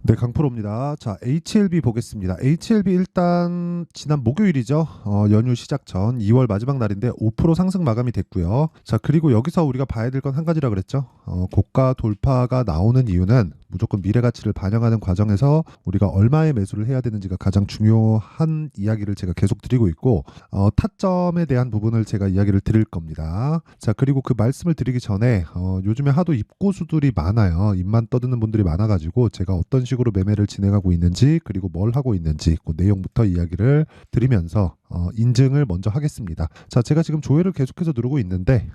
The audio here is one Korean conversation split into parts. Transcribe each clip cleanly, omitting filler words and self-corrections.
네, 강프로입니다. 자, HLB 보겠습니다. HLB 일단 지난 목요일이죠. 연휴 시작 전 2월 마지막 날인데 5% 상승 마감이 됐고요. 자, 그리고 여기서 우리가 봐야 될 건 한 가지라 그랬죠. 고가 돌파가 나오는 이유는 무조건 미래 가치를 반영하는 과정에서 우리가 얼마의 매수를 해야 되는지가 가장 중요한 이야기를 제가 계속 드리고 있고, 타점에 대한 부분을 제가 이야기를 드릴 겁니다. 자, 그리고 그 말씀을 드리기 전에 요즘에 하도 입고수들이 많아요. 입만 떠드는 분들이 많아가지고 제가 어떤 식으로 매매를 진행하고 있는지, 그리고 뭘 하고 있는지 그 내용부터 이야기를 드리면서 인증을 먼저 하겠습니다. 자, 제가 지금 조회를 계속해서 누르고 있는데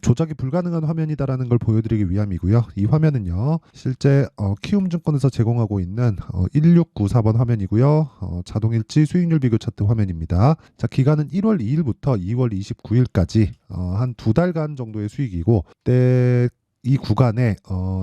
조작이 불가능한 화면이다라는 걸 보여드리기 위함이고요. 이 화면은요, 실제 키움증권에서 제공하고 있는 1694번 화면이고요. 자동일지 수익률 비교 차트 화면입니다. 자, 기간은 1월 2일부터 2월 29일까지 한 2달간 정도의 수익이고, 이 구간에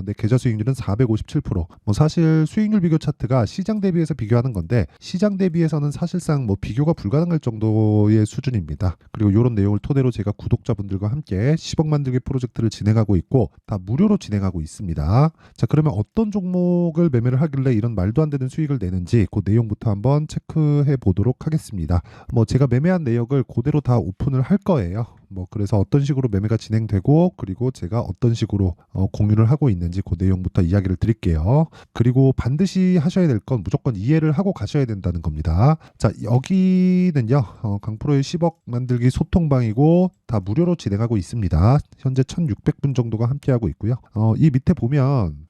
내 계좌 수익률은 457%. 뭐 사실 수익률 비교 차트가 시장 대비해서 비교하는 건데, 시장 대비해서는 사실상 뭐 비교가 불가능할 정도의 수준입니다. 그리고 이런 내용을 토대로 제가 구독자분들과 함께 10억 만들기 프로젝트를 진행하고 있고, 다 무료로 진행하고 있습니다. 자, 그러면 어떤 종목을 매매를 하길래 이런 말도 안 되는 수익을 내는지 그 내용부터 한번 체크해 보도록 하겠습니다. 뭐 제가 매매한 내역을 그대로 다 오픈을 할 거예요. 뭐 그래서 어떤 식으로 매매가 진행되고, 그리고 제가 어떤 식으로 공유를 하고 있는지 그 내용부터 이야기를 드릴게요. 그리고 반드시 하셔야 될 건 무조건 이해를 하고 가셔야 된다는 겁니다. 자, 여기는요, 강프로의 10억 만들기 소통방이고 다 무료로 진행하고 있습니다. 현재 1600분 정도가 함께하고 있고요. 이 밑에 보면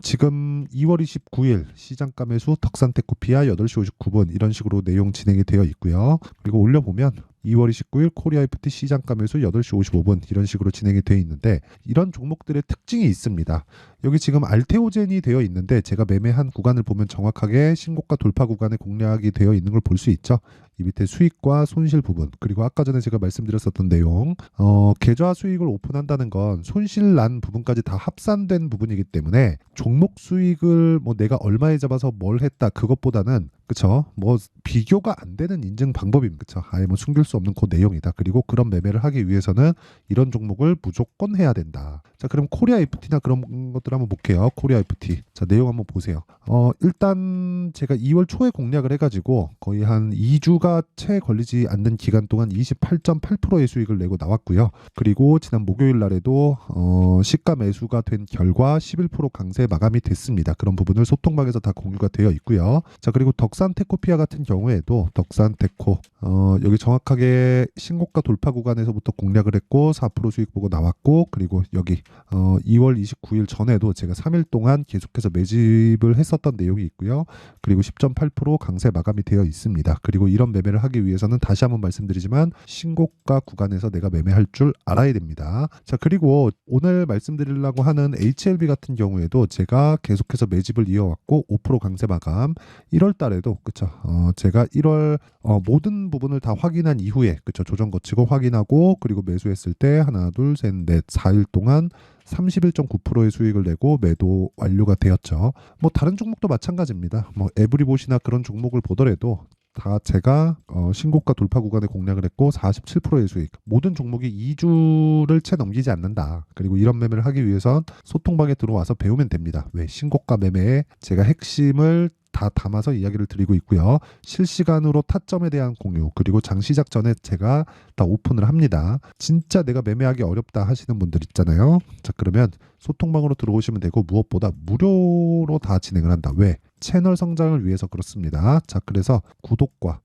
지금 2월 29일 시장가 매수 덕산테크피아 8시 59분 이런 식으로 내용 진행이 되어 있고요. 그리고 올려보면 2월 29일 코리아 FT 시장가 매수 8시 55분 이런 식으로 진행이 되어 있는데, 이런 종목들의 특징이 있습니다. 여기 지금 알테오젠이 되어 있는데, 제가 매매한 구간을 보면 정확하게 신고가 돌파 구간에 공략이 되어 있는 걸 볼 수 있죠. 이 밑에 수익과 손실 부분, 그리고 아까 전에 제가 말씀드렸었던 내용, 계좌 수익을 오픈한다는 건 손실 난 부분까지 다 합산된 부분이기 때문에 종목 수익을 뭐 내가 얼마에 잡아서 뭘 했다 그것보다는, 그쵸, 뭐 비교가 안 되는 인증 방법입니다. 그쵸, 아예 뭐 숨길 수 없는 그 내용이다. 그리고 그런 매매를 하기 위해서는 이런 종목을 무조건 해야 된다. 자, 그럼 코리아 FT나 그런 것들 한번 볼게요. 코리아 FT. 자, 내용 한번 보세요. 일단 제가 2월 초에 공략을 해가지고 거의 한 2주가 채 걸리지 않는 기간 동안 28.8%의 수익을 내고 나왔고요. 그리고 지난 목요일 날에도 시가 매수가 된 결과 11% 강세 마감이 됐습니다. 그런 부분을 소통방에서 다 공유가 되어 있고요. 자, 그리고 덕산테코피아 같은 경우에도 덕산테코 여기 정확하게 신고가 돌파 구간에서부터 공략을 했고 4% 수익 보고 나왔고, 그리고 여기 2월 29일 전에도 제가 3일 동안 계속해서 매집을 했었던 내용이 있고요. 그리고 10.8% 강세 마감이 되어 있습니다. 그리고 이런 매매를 하기 위해서는 다시 한번 말씀드리지만 신고가 구간에서 내가 매매할 줄 알아야 됩니다. 자, 그리고 오늘 말씀드리려고 하는 HLB 같은 경우에도 제가 계속해서 매집을 이어왔고 5% 강세 마감, 1월 달에도 그쵸, 제가 1월 모든 부분을 다 확인한 이후에, 그쵸, 조정 거치고 확인하고 그리고 매수했을 때 하나 둘 셋 넷 4일 동안 31.9%의 수익을 내고 매도 완료가 되었죠. 뭐 다른 종목도 마찬가지입니다. 뭐 에브리봇이나 그런 종목을 보더라도 다 제가 신고가 돌파 구간에 공략을 했고 47%의 수익. 모든 종목이 2주를 채 넘기지 않는다. 그리고 이런 매매를 하기 위해선 소통방에 들어와서 배우면 됩니다. 왜? 신고가 매매에 제가 핵심을 다 담아서 이야기를 드리고 있고요. 실시간으로 타점에 대한 공유, 그리고 장 시작 전에 제가 다 오픈을 합니다. 진짜 내가 매매하기 어렵다 하시는 분들 있잖아요. 자, 그러면 소통방으로 들어오시면 되고, 무엇보다 무료로 다 진행을 한다. 왜? 채널 성장을 위해서 그렇습니다. 자, 그래서 구독과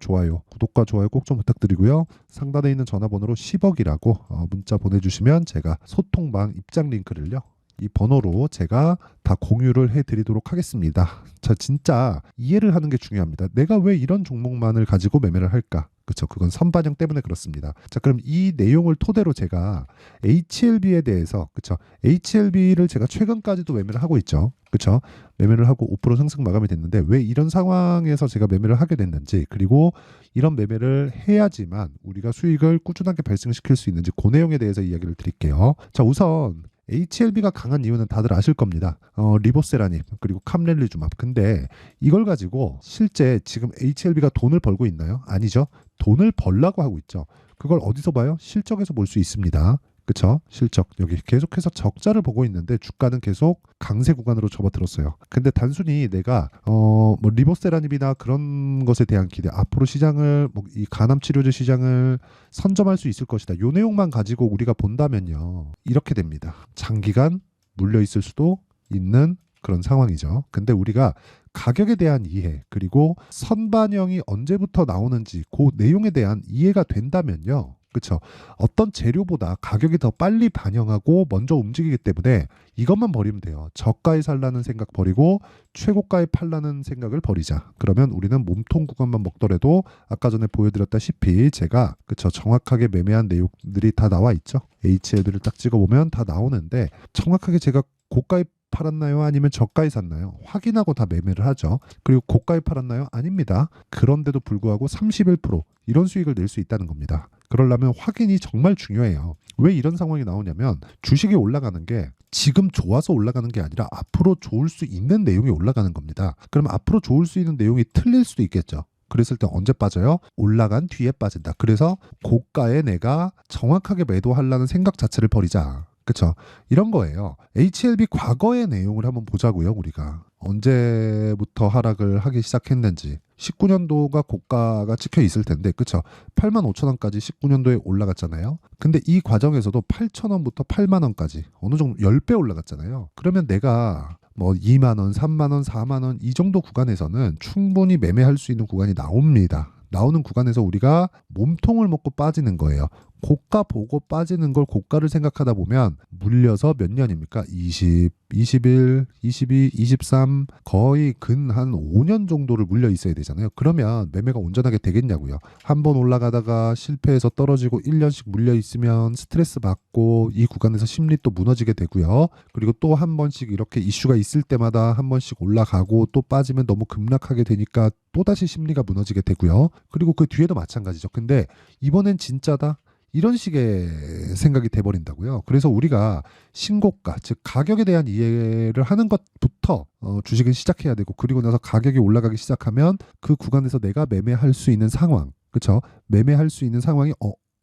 좋아요 꼭 좀 부탁드리고요. 상단에 있는 전화번호로 10억이라고 문자 보내주시면 제가 소통방 입장 링크를요, 이 번호로 제가 다 공유를 해드리도록 하겠습니다. 자, 진짜 이해를 하는 게 중요합니다. 내가 왜 이런 종목만을 가지고 매매를 할까? 그렇죠. 그건 선반영 때문에 그렇습니다. 자, 그럼 이 내용을 토대로 제가 HLB에 대해서, 그렇죠, HLB를 제가 최근까지도 매매를 하고 있죠. 그렇죠. 매매를 하고 5% 상승 마감이 됐는데 왜 이런 상황에서 제가 매매를 하게 됐는지, 그리고 이런 매매를 해야지만 우리가 수익을 꾸준하게 발생시킬 수 있는지 그 내용에 대해서 이야기를 드릴게요. 자, 우선 HLB가 강한 이유는 다들 아실 겁니다. 리보세라님, 그리고 캄렐리주맙. 근데 이걸 가지고 실제 지금 HLB가 돈을 벌고 있나요? 아니죠. 돈을 벌라고 하고 있죠. 그걸 어디서 봐요? 실적에서 볼 수 있습니다. 그쵸? 실적 여기 계속해서 적자를 보고 있는데 주가는 계속 강세 구간으로 접어들었어요. 근데 단순히 내가 뭐 리보세라닙이나 그런 것에 대한 기대, 앞으로 시장을 뭐 이 간암 치료제 시장을 선점할 수 있을 것이다. 요 내용만 가지고 우리가 본다면요. 이렇게 됩니다. 장기간 물려 있을 수도 있는 그런 상황이죠. 근데 우리가 가격에 대한 이해, 그리고 선반영이 언제부터 나오는지 그 내용에 대한 이해가 된다면요. 그렇죠. 어떤 재료보다 가격이 더 빨리 반영하고 먼저 움직이기 때문에 이것만 버리면 돼요. 저가에 살라는 생각 버리고 최고가에 팔라는 생각을 버리자. 그러면 우리는 몸통 구간만 먹더라도 아까 전에 보여드렸다시피 제가 그쵸 정확하게 매매한 내용들이 다 나와 있죠. HLB를 딱 찍어보면 다 나오는데 정확하게 제가 고가에 팔았나요? 아니면 저가에 샀나요? 확인하고 다 매매를 하죠. 그리고 고가에 팔았나요? 아닙니다. 그런데도 불구하고 31% 이런 수익을 낼 수 있다는 겁니다. 그러려면 확인이 정말 중요해요. 왜 이런 상황이 나오냐면 주식이 올라가는 게 지금 좋아서 올라가는 게 아니라 앞으로 좋을 수 있는 내용이 올라가는 겁니다. 그럼 앞으로 좋을 수 있는 내용이 틀릴 수도 있겠죠. 그랬을 때 언제 빠져요? 올라간 뒤에 빠진다. 그래서 고가에 내가 정확하게 매도하려는 생각 자체를 버리자. 그쵸? 이런 거예요. HLB 과거의 내용을 한번 보자고요. 우리가 언제부터 하락을 하기 시작했는지. 19년도가 고가가 찍혀 있을 텐데 그쵸? 85,000원까지 19년도에 올라갔잖아요. 근데 이 과정에서도 8,000원부터 8만원까지 어느 정도 10배 올라갔잖아요. 그러면 내가 뭐 2만원, 3만원, 4만원 이 정도 구간에서는 충분히 매매할 수 있는 구간이 나옵니다. 나오는 구간에서 우리가 몸통을 먹고 빠지는 거예요. 고가 보고 빠지는 걸 고가를 생각하다 보면 물려서 몇 년입니까? 20, 21, 22, 23 거의 근 한 5년 정도를 물려 있어야 되잖아요. 그러면 매매가 온전하게 되겠냐고요. 한 번 올라가다가 실패해서 떨어지고 1년씩 물려 있으면 스트레스 받고 이 구간에서 심리 또 무너지게 되고요. 그리고 또 한 번씩 이렇게 이슈가 있을 때마다 한 번씩 올라가고 또 빠지면 너무 급락하게 되니까 또다시 심리가 무너지게 되고요. 그리고 그 뒤에도 마찬가지죠. 근데 이번엔 진짜다? 이런 식의 생각이 돼버린다고요. 그래서 우리가 신고가, 즉 가격에 대한 이해를 하는 것부터 주식은 시작해야 되고 그리고 나서 가격이 올라가기 시작하면 그 구간에서 내가 매매할 수 있는 상황, 그렇죠? 매매할 수 있는 상황이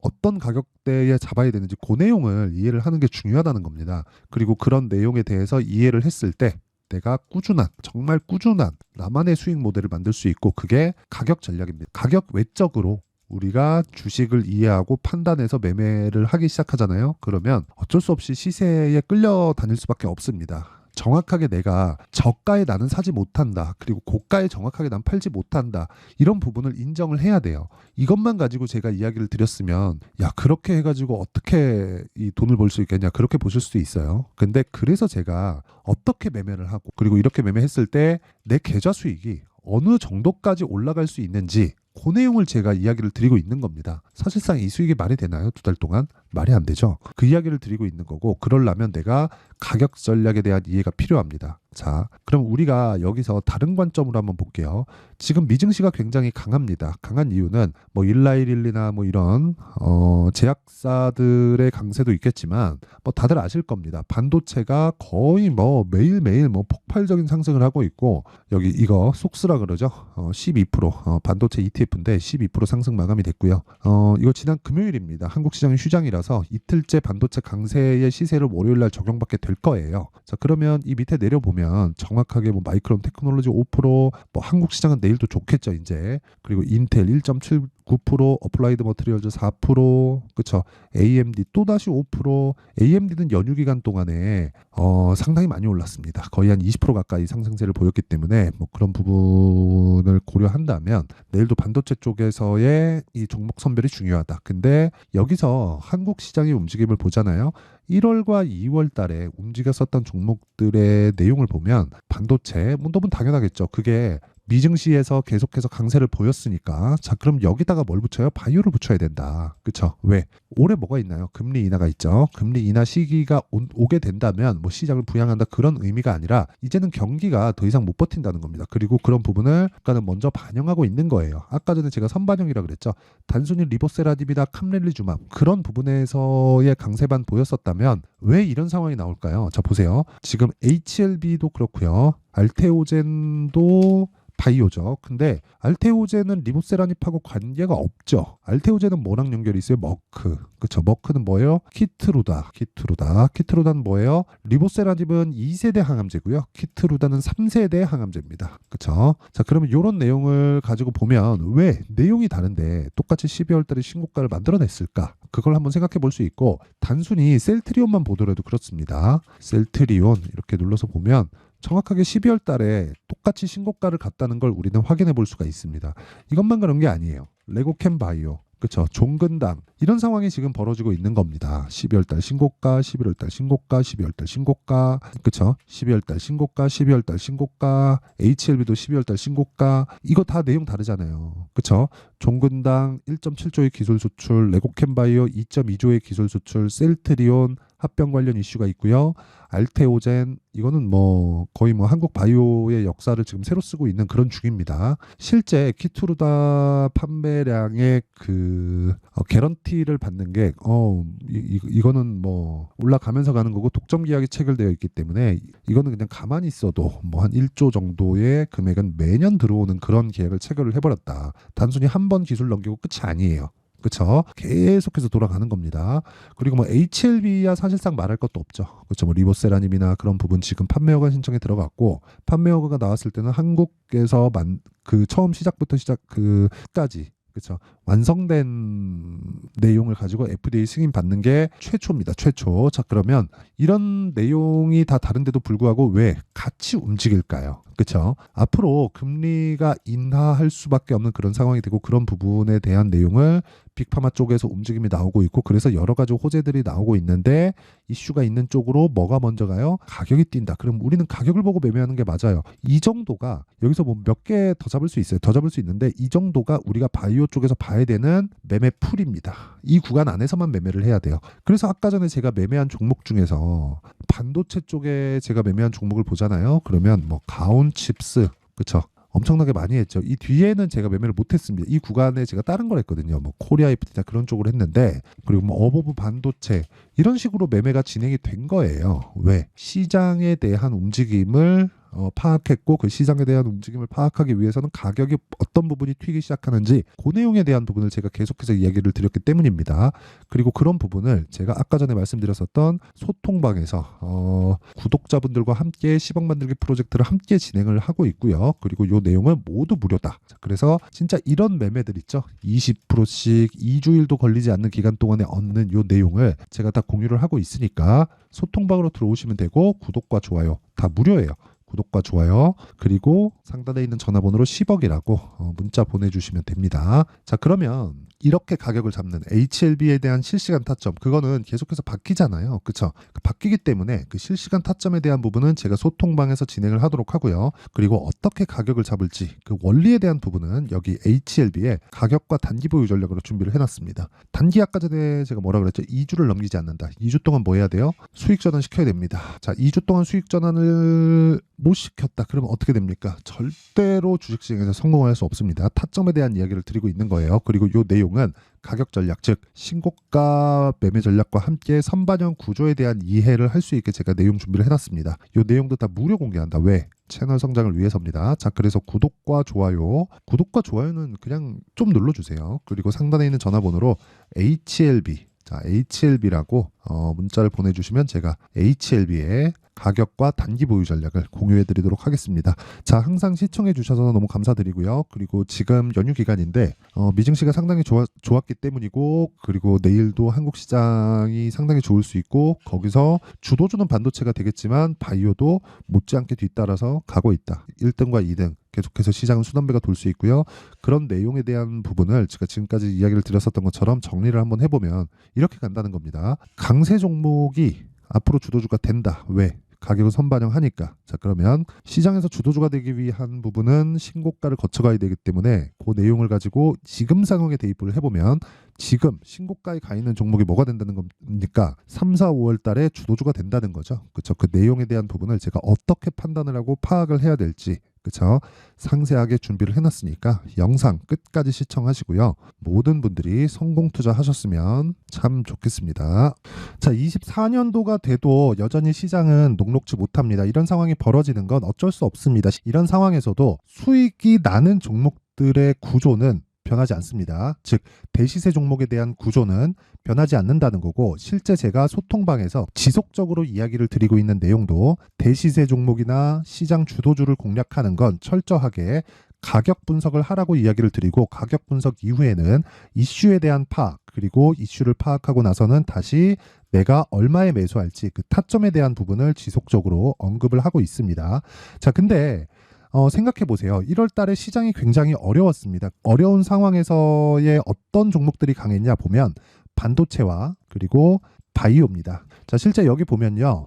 어떤 가격대에 잡아야 되는지 그 내용을 이해를 하는 게 중요하다는 겁니다. 그리고 그런 내용에 대해서 이해를 했을 때 내가 꾸준한, 정말 꾸준한 나만의 수익 모델을 만들 수 있고 그게 가격 전략입니다. 가격 외적으로 우리가 주식을 이해하고 판단해서 매매를 하기 시작하잖아요. 그러면 어쩔 수 없이 시세에 끌려다닐 수밖에 없습니다. 정확하게 내가 저가에 나는 사지 못한다. 그리고 고가에 정확하게 난 팔지 못한다. 이런 부분을 인정을 해야 돼요. 이것만 가지고 제가 이야기를 드렸으면 야 그렇게 해가지고 어떻게 이 돈을 벌 수 있겠냐 그렇게 보실 수도 있어요. 근데 그래서 제가 어떻게 매매를 하고 그리고 이렇게 매매했을 때 내 계좌 수익이 어느 정도까지 올라갈 수 있는지 그 내용을 제가 이야기를 드리고 있는 겁니다. 사실상 이 수익이 말이 되나요? 2달 동안? 말이 안 되죠. 그 이야기를 드리고 있는 거고 그러려면 내가 가격 전략에 대한 이해가 필요합니다. 자, 그럼 우리가 여기서 다른 관점으로 한번 볼게요. 지금 미증시가 굉장히 강합니다. 강한 이유는 뭐 일라일일리나 뭐 이런 제약사들의 강세도 있겠지만 뭐 다들 아실 겁니다. 반도체가 거의 뭐 매일매일 뭐 폭발적인 상승을 하고 있고 여기 이거 속스라 그러죠. 12% 반도체 ETF인데 12% 상승 마감이 됐고요. 이거 지난 금요일입니다. 한국 시장이 휴장이라서 이틀째 반도체 강세의 시세를 월요일 날 적용받게 될 거예요. 자, 그러면 이 밑에 내려보면 정확하게 뭐 마이크론 테크놀로지 5%, 뭐 한국 시장은 내일도 좋겠죠, 이제. 그리고 인텔 1.79%, 어플라이드 머티리얼즈 4%, 그쵸? AMD 또다시 5%, AMD는 연휴 기간 동안에 상당히 많이 올랐습니다. 거의 한 20% 가까이 상승세를 보였기 때문에 뭐 그런 부분을 고려한다면 내일도 반도체 쪽에서의 이 종목 선별이 중요하다. 근데 여기서 한국 시장의 움직임을 보잖아요. 1월과 2월 달에 움직였었던 종목들의 내용을 보면 반도체, 뭐 너무 당연하겠죠. 그게 미증시에서 계속해서 강세를 보였으니까 자 그럼 여기다가 뭘 붙여요? 바이오를 붙여야 된다. 그쵸? 왜? 올해 뭐가 있나요? 금리 인하가 있죠. 금리 인하 시기가 오게 된다면 뭐 시장을 부양한다 그런 의미가 아니라 이제는 경기가 더 이상 못 버틴다는 겁니다. 그리고 그런 부분을 아까는 먼저 반영하고 있는 거예요. 아까 전에 제가 선반영이라 그랬죠. 단순히 리보세라딥이나 캄렐리주맘 그런 부분에서의 강세만 보였었다면 왜 이런 상황이 나올까요? 자 보세요. 지금 HLB도 그렇고요. 알테오젠도 바이오죠. 근데 알테오젠은 리보세라닙하고 관계가 없죠. 알테오젠은 뭐랑 연결이 있어요? 머크. 그쵸. 머크는 뭐예요? 키트루다는 뭐예요? 리보세라닙은 2세대 항암제고요. 키트루다는 3세대 항암제입니다. 그쵸. 자, 그러면 이런 내용을 가지고 보면 왜 내용이 다른데 똑같이 12월 달에 신고가를 만들어냈을까? 그걸 한번 생각해 볼 수 있고, 단순히 셀트리온만 보더라도 그렇습니다. 셀트리온 이렇게 눌러서 보면 정확하게 12월 달에 똑같이 신고가를 갔다는 걸 우리는 확인해 볼 수가 있습니다. 이것만 그런 게 아니에요. 레고캠 바이오, 그쵸, 종근당, 이런 상황이 지금 벌어지고 있는 겁니다. 12월 달 신고가, 11월 달 신고가, 12월 달 신고가, 그쵸, 12월 달 신고가, 12월 달 신고가, HLB도 12월 달 신고가, 이거 다 내용 다르잖아요. 그쵸. 종근당 1.7조의 기술 수출, 레고캠 바이오 2.2조의 기술 수출, 셀트리온 합병 관련 이슈가 있고요. 알테오젠, 이거는 뭐 거의 뭐 한국 바이오의 역사를 지금 새로 쓰고 있는 그런 중입니다. 실제 키투르다 판매량의 그 개런티를 받는 게 이거는 뭐 올라가면서 가는 거고, 독점 계약이 체결되어 있기 때문에 이거는 그냥 가만히 있어도 뭐 한 1조 정도의 금액은 매년 들어오는 그런 계약을 체결을 해버렸다. 단순히 한 번 기술 넘기고 끝이 아니에요. 그쵸? 계속해서 돌아가는 겁니다. 그리고 뭐 HLB야 사실상 말할 것도 없죠. 그쵸? 뭐 리보세라님이나 그런 부분 지금 판매 허가 신청에 들어갔고, 판매 허가가 나왔을 때는 한국에서 그 처음 시작부터 끝까지, 그쵸, 완성된 내용을 가지고 FDA 승인 받는 게 최초입니다. 최초. 자, 그러면 이런 내용이 다 다른데도 불구하고 왜 같이 움직일까요? 그쵸? 앞으로 금리가 인하할 수밖에 없는 그런 상황이 되고, 그런 부분에 대한 내용을 빅파마 쪽에서 움직임이 나오고 있고, 그래서 여러 가지 호재들이 나오고 있는데, 이슈가 있는 쪽으로 뭐가 먼저 가요? 가격이 뛴다. 그럼 우리는 가격을 보고 매매하는 게 맞아요. 이 정도가, 여기서 뭐 몇 개 더 잡을 수 있어요. 더 잡을 수 있는데, 이 정도가 우리가 바이오 쪽에서 봐야 되는 매매 풀입니다. 이 구간 안에서만 매매를 해야 돼요. 그래서 아까 전에 제가 매매한 종목 중에서 반도체 쪽에 제가 매매한 종목을 보잖아요. 그러면 뭐 가온칩스, 그쵸, 엄청나게 많이 했죠. 이 뒤에는 제가 매매를 못했습니다. 이 구간에 제가 다른 걸 했거든요. 뭐 코리아 FT나 그런 쪽으로 했는데, 그리고 뭐 어버브 반도체, 이런 식으로 매매가 진행이 된 거예요. 왜? 시장에 대한 움직임을 파악했고, 그 시장에 대한 움직임을 파악하기 위해서는 가격이 어떤 부분이 튀기 시작하는지, 그 내용에 대한 부분을 제가 계속해서 이야기를 드렸기 때문입니다. 그리고 그런 부분을 제가 아까 전에 말씀드렸었던 소통방에서 구독자분들과 함께 10억 만들기 프로젝트를 함께 진행을 하고 있고요. 그리고 이 내용은 모두 무료다. 그래서 진짜 이런 매매들 있죠. 20%씩 2주일도 걸리지 않는 기간 동안에 얻는 이 내용을 제가 다 공유를 하고 있으니까 소통방으로 들어오시면 되고, 구독과 좋아요 다 무료예요. 구독과 좋아요, 그리고 상단에 있는 전화번호로 10억이라고 문자 보내주시면 됩니다. 자, 그러면 이렇게 가격을 잡는 HLB에 대한 실시간 타점, 그거는 계속해서 바뀌잖아요. 그쵸? 바뀌기 때문에 그 실시간 타점에 대한 부분은 제가 소통방에서 진행을 하도록 하고요. 그리고 어떻게 가격을 잡을지 그 원리에 대한 부분은 여기 HLB에 가격과 단기 보유 전략으로 준비를 해놨습니다. 단기, 아까 전에 제가 뭐라 그랬죠? 2주를 넘기지 않는다. 2주 동안 뭐 해야 돼요? 수익 전환 시켜야 됩니다. 자, 2주 동안 수익 전환을 못 시켰다. 그러면 어떻게 됩니까? 절대로 주식시장에서 성공할 수 없습니다. 타점에 대한 이야기를 드리고 있는 거예요. 그리고 이 내용은 가격 전략, 즉 신고가 매매 전략과 함께 선반영 구조에 대한 이해를 할 수 있게 제가 내용 준비를 해놨습니다. 이 내용도 다 무료 공개한다. 왜? 채널 성장을 위해서입니다. 자, 그래서 구독과 좋아요는 그냥 좀 눌러주세요. 그리고 상단에 있는 전화번호로 HLB, 자, HLB라고 문자를 보내주시면 제가 HLB의 가격과 단기 보유 전략을 공유해 드리도록 하겠습니다. 자, 항상 시청해 주셔서 너무 감사드리고요. 그리고 지금 연휴 기간인데 미증시가 상당히 좋았기 때문이고, 그리고 내일도 한국 시장이 상당히 좋을 수 있고, 거기서 주도주는 반도체가 되겠지만 바이오도 못지않게 뒤따라서 가고 있다. 1등과 2등 계속해서 시장은 순환배가 돌 수 있고요. 그런 내용에 대한 부분을 제가 지금까지 이야기를 드렸었던 것처럼 정리를 한번 해보면 이렇게 간다는 겁니다. 강세 종목이 앞으로 주도주가 된다. 왜? 가격을 선반영하니까. 자, 그러면 시장에서 주도주가 되기 위한 부분은 신고가를 거쳐가야 되기 때문에 그 내용을 가지고 지금 상황에 대입을 해보면 지금 신고가에 가 있는 종목이 뭐가 된다는 겁니까? 3, 4, 5월 달에 주도주가 된다는 거죠. 그렇죠? 그 내용에 대한 부분을 제가 어떻게 판단을 하고 파악을 해야 될지 그쵸? 상세하게 준비를 해놨으니까 영상 끝까지 시청하시고요. 모든 분들이 성공 투자하셨으면 참 좋겠습니다. 자, 24년도가 돼도 여전히 시장은 녹록지 못합니다. 이런 상황이 벌어지는 건 어쩔 수 없습니다. 이런 상황에서도 수익이 나는 종목들의 구조는 변하지 않습니다. 즉 대시세 종목에 대한 구조는 변하지 않는다는 거고, 실제 제가 소통방에서 지속적으로 이야기를 드리고 있는 내용도 대시세 종목이나 시장 주도주를 공략하는 건 철저하게 가격 분석을 하라고 이야기를 드리고, 가격 분석 이후에는 이슈에 대한 파악, 그리고 이슈를 파악하고 나서는 다시 내가 얼마에 매수할지 그 타점에 대한 부분을 지속적으로 언급을 하고 있습니다. 자, 근데 생각해 보세요. 1월 달에 시장이 굉장히 어려웠습니다. 어려운 상황에서의 어떤 종목들이 강했냐 보면 반도체와 그리고 바이오입니다. 자, 실제 여기 보면요.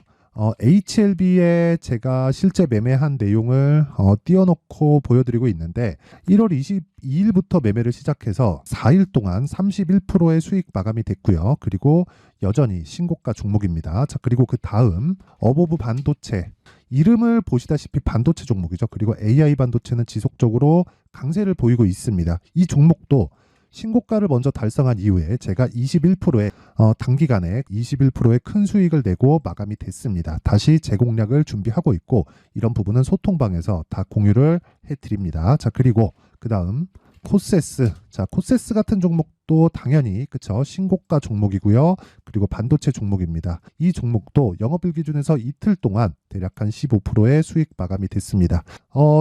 HLB에 제가 실제 매매한 내용을 띄워놓고 보여드리고 있는데, 1월 22일부터 매매를 시작해서 4일 동안 31%의 수익 마감이 됐고요. 그리고 여전히 신고가 종목입니다. 자, 그리고 그 다음 어보브 반도체, 이름을 보시다시피 반도체 종목이죠. 그리고 AI 반도체는 지속적으로 강세를 보이고 있습니다. 이 종목도 신고가를 먼저 달성한 이후에 제가 21%의 단기간에 21%의 큰 수익을 내고 마감이 됐습니다. 다시 재공략을 준비하고 있고, 이런 부분은 소통방에서 다 공유를 해드립니다. 자, 그리고 그 다음 코세스. 자, 코세스 같은 종목도 당연히 그쵸, 신고가 종목이고요. 그리고 반도체 종목입니다. 이 종목도 영업일 기준에서 이틀 동안 대략 한 15%의 수익 마감이 됐습니다.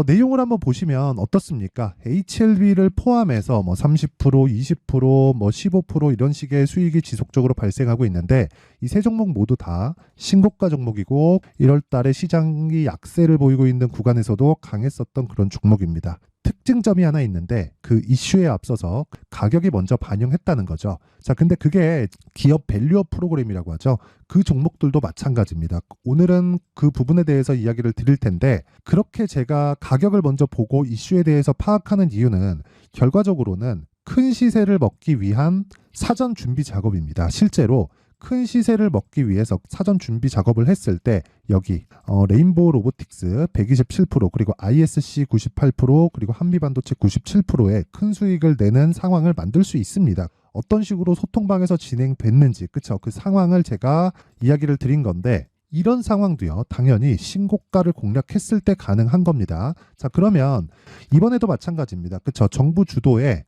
내용을 한번 보시면 어떻습니까? HLB를 포함해서 뭐 30%, 20%, 뭐 15% 이런 식의 수익이 지속적으로 발생하고 있는데, 이 세 종목 모두 다 신고가 종목이고 1월 달에 시장이 약세를 보이고 있는 구간에서도 강했었던 그런 종목입니다. 특징점이 하나 있는데, 그 이슈에 앞서서 가격이 먼저 반영했다는 거죠. 자, 근데 그게 기업 밸류업 프로그램이라고 하죠. 그 종목들도 마찬가지입니다. 오늘은 그 부분에 대해서 이야기를 드릴 텐데, 그렇게 제가 가격을 먼저 보고 이슈에 대해서 파악하는 이유는 결과적으로는 큰 시세를 먹기 위한 사전 준비 작업입니다. 실제로 큰 시세를 먹기 위해서 사전 준비 작업을 했을 때 여기 레인보우 로보틱스 127%, 그리고 ISC 98%, 그리고 한미반도체 97%의 큰 수익을 내는 상황을 만들 수 있습니다. 어떤 식으로 소통방에서 진행됐는지, 그쵸? 그 상황을 제가 이야기를 드린 건데, 이런 상황도요, 당연히 신고가를 공략했을 때 가능한 겁니다. 자, 그러면 이번에도 마찬가지입니다. 그쵸? 정부 주도의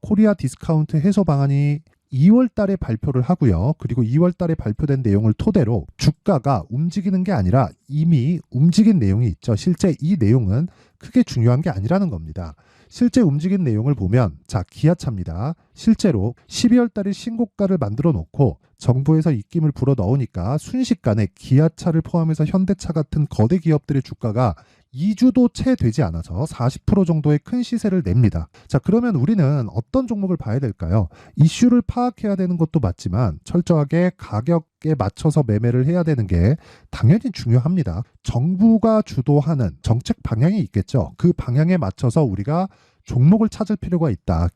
코리아 디스카운트 해소 방안이 2월 달에 발표를 하고요. 그리고 2월 달에 발표된 내용을 토대로 주가가 움직이는 게 아니라 이미 움직인 내용이 있죠. 실제 이 내용은 크게 중요한 게 아니라는 겁니다. 실제 움직인 내용을 보면, 자, 기아차입니다. 실제로 12월 달에 신고가를 만들어 놓고 정부에서 입김을 불어 넣으니까 순식간에 기아차를 포함해서 현대차 같은 거대 기업들의 주가가 2주도 채 되지 않아서 40% 정도의 큰 시세를 냅니다. 자, 그러면 우리는 어떤 종목을 봐야 될까요? 이슈를 파악해야 되는 것도 맞지만 철저하게 가격에 맞춰서 매매를 해야 되는 게 당연히 중요합니다. 정부가 주도하는 정책 방향이 있겠죠. 그 방향에 맞춰서 우리가 종목을 찾을 필요가 있다.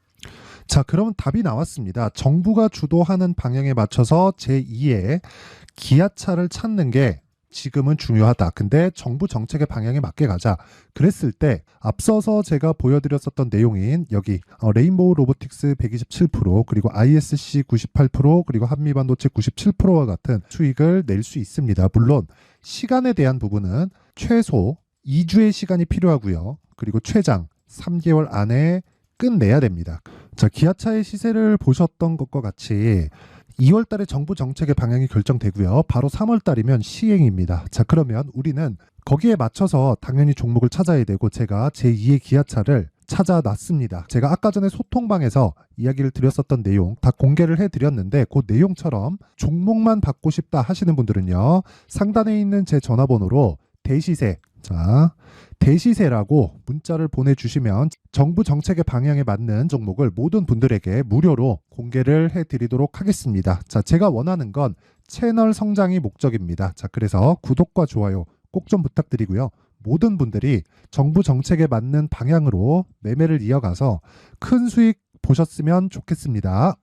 자, 그러면 답이 나왔습니다. 정부가 주도하는 방향에 맞춰서 제2의 기아차를 찾는 게 지금은 중요하다. 근데 정부 정책의 방향에 맞게 가자. 그랬을 때 앞서서 제가 보여드렸었던 내용인 여기 레인보우 로보틱스 127%, 그리고 ISC 98%, 그리고 한미반도체 97%와 같은 수익을 낼 수 있습니다. 물론 시간에 대한 부분은 최소 2주의 시간이 필요하고요. 그리고 최장 3개월 안에 끝내야 됩니다. 자, 기아차의 시세를 보셨던 것과 같이 2월 달에 정부 정책의 방향이 결정되고요. 바로 3월 달이면 시행입니다. 자, 그러면 우리는 거기에 맞춰서 당연히 종목을 찾아야 되고, 제가 제2의 기아차를 찾아놨습니다. 제가 아까 전에 소통방에서 이야기를 드렸었던 내용 다 공개를 해드렸는데, 그 내용처럼 종목만 받고 싶다 하시는 분들은요, 상단에 있는 제 전화번호로 대시세, 자, 대시세라고 문자를 보내주시면 정부 정책의 방향에 맞는 종목을 모든 분들에게 무료로 공개를 해드리도록 하겠습니다. 자, 제가 원하는 건 채널 성장이 목적입니다. 자, 그래서 구독과 좋아요 꼭 좀 부탁드리고요. 모든 분들이 정부 정책에 맞는 방향으로 매매를 이어가서 큰 수익 보셨으면 좋겠습니다.